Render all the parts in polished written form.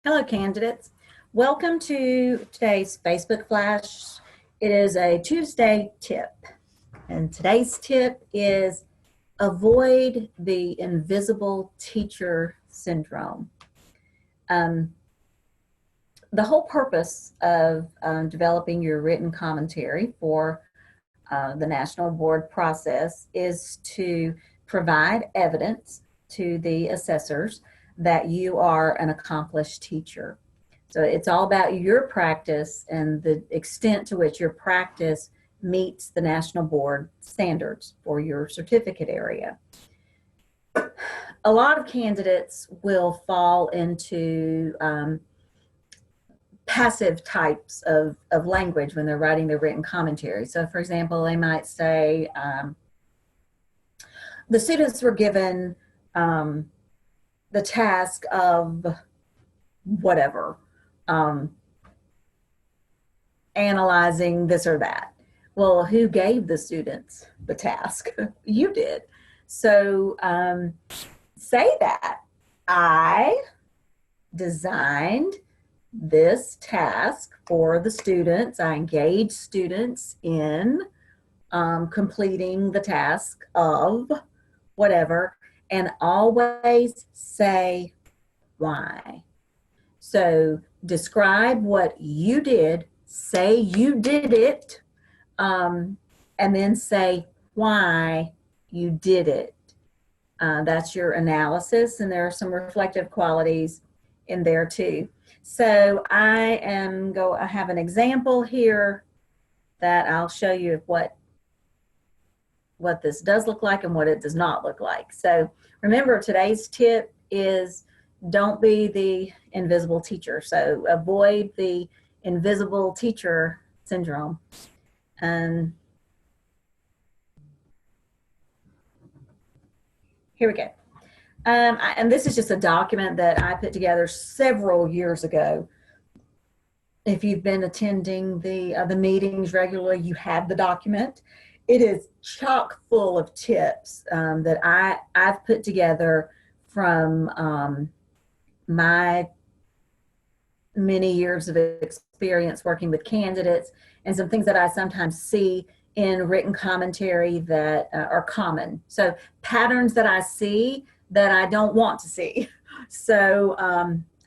Hello, candidates. Welcome to today's Facebook Flash. It is a Tuesday tip, and today's tip is avoid the invisible teacher syndrome. The whole purpose of developing your written commentary for the national board process is to provide evidence to the assessors that you are an accomplished teacher. So it's all about your practice and the extent to which your practice meets the national board standards for your certificate area. A lot of candidates will fall into passive types of language when they're writing their written commentary. So for example, they might say, the students were given the task of whatever, analyzing this or that. Well, who gave the students the task? You did. So say that I designed this task for the students. I engaged students in completing the task of whatever, and always say why. So describe what you did, say you did it, and then say why you did it. That's your analysis, and there are some reflective qualities in there too. So I have an example here that I'll show you what this does look like and what it does not look like. So remember, today's tip is don't be the invisible teacher. So avoid the invisible teacher syndrome. Here we go. And this is just a document that I put together several years ago. If you've been attending the meetings regularly, you have the document. It is chock full of tips that I've put together from my many years of experience working with candidates, and some things that I sometimes see in written commentary that are common. So patterns that I see that I don't want to see. So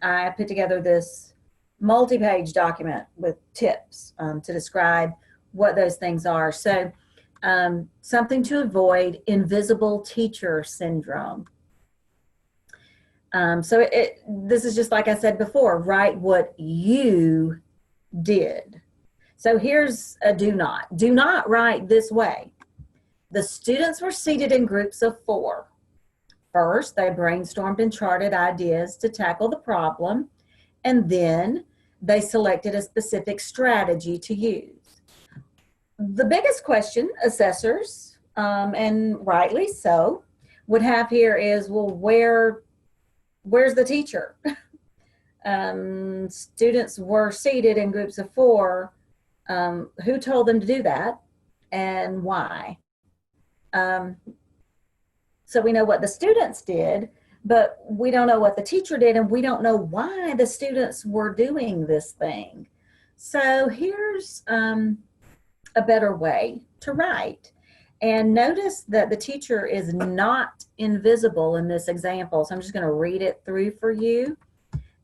I put together this multi-page document with tips to describe what those things are. So something to avoid: invisible teacher syndrome. So this is just like I said before, write what you did. So here's a do not. Do not write this way. The students were seated in groups of 4. First, they brainstormed and charted ideas to tackle the problem, and then they selected a specific strategy to use. The biggest question assessors, and rightly so, would have here is, well, where's the teacher? Students were seated in groups of 4. Who told them to do that and why? So we know what the students did, but we don't know what the teacher did, and we don't know why the students were doing this thing. So here's a better way to write. And notice that the teacher is not invisible in this example. So I'm just going to read it through for you.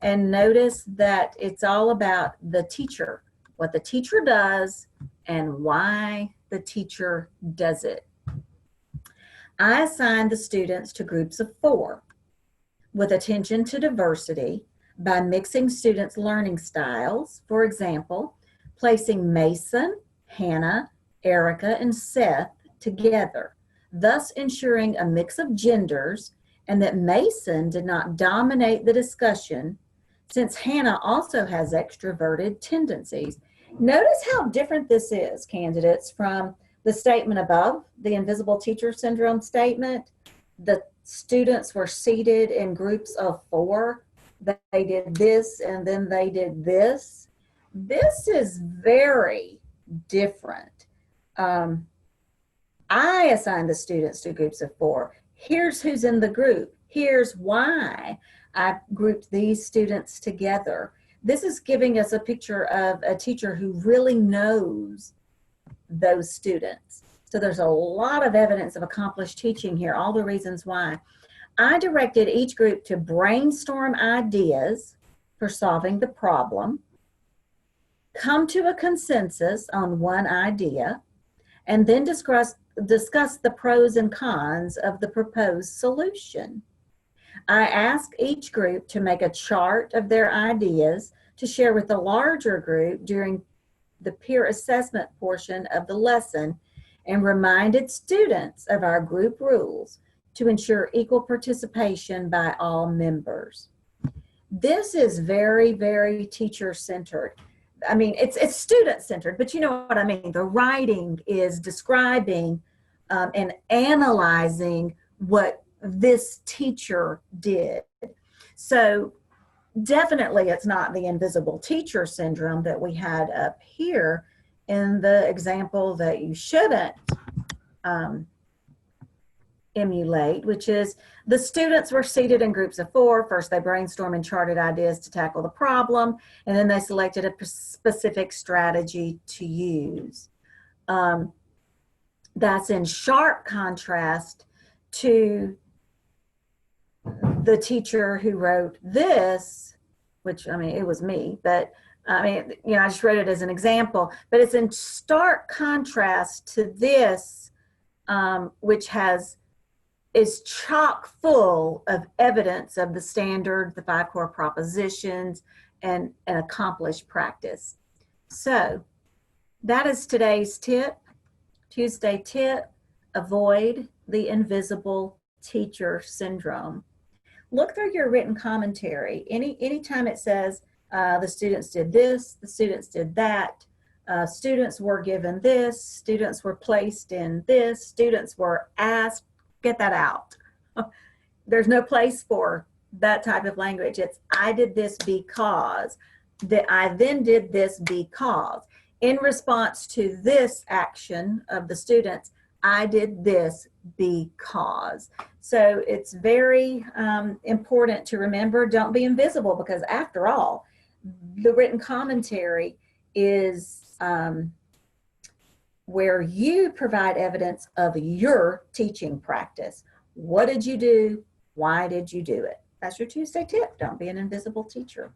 And notice that it's all about the teacher, what the teacher does, and why the teacher does it. I assigned the students to groups of 4 with attention to diversity by mixing students' learning styles. For example, placing Mason, Hannah, Erica, and Seth together, thus ensuring a mix of genders, and that Mason did not dominate the discussion, since Hannah also has extroverted tendencies. Notice how different this is, candidates, from the statement above, the invisible teacher syndrome statement. The students were seated in groups of 4. They did this, and then they did this. This is very different. I assigned the students to groups of 4. Here's who's in the group. Here's why I grouped these students together. This is giving us a picture of a teacher who really knows those students. So there's a lot of evidence of accomplished teaching here, all the reasons why. I directed each group to brainstorm ideas for solving the problem, come to a consensus on one idea, and then discuss the pros and cons of the proposed solution. I asked each group to make a chart of their ideas to share with the larger group during the peer assessment portion of the lesson, and reminded students of our group rules to ensure equal participation by all members. This is very, very teacher-centered. I mean, it's student-centered, but you know what I mean. The writing is describing and analyzing what this teacher did. So definitely it's not the invisible teacher syndrome that we had up here in the example that you shouldn't emulate, which is the students were seated in groups of 4. First, they brainstormed and charted ideas to tackle the problem, and then they selected a specific strategy to use. That's in sharp contrast to the teacher who wrote this, which, I mean, it was me, but I mean, you know, I just wrote it as an example, but it's in stark contrast to this, which is chock full of evidence of the standard, the 5 core propositions, and an accomplished practice. So that is today's tip, Tuesday tip: avoid the invisible teacher syndrome. Look through your written commentary. Anytime it says the students did this, the students did that, students were given this, students were placed in this, students were asked, get that out. There's no place for that type of language. It's I did this because, that I then did this because. In response to this action of the students, I did this because. So it's very important to remember, don't be invisible, because after all, the written commentary is where you provide evidence of your teaching practice. What did you do? Why did you do it? That's your Tuesday tip. Don't be an invisible teacher.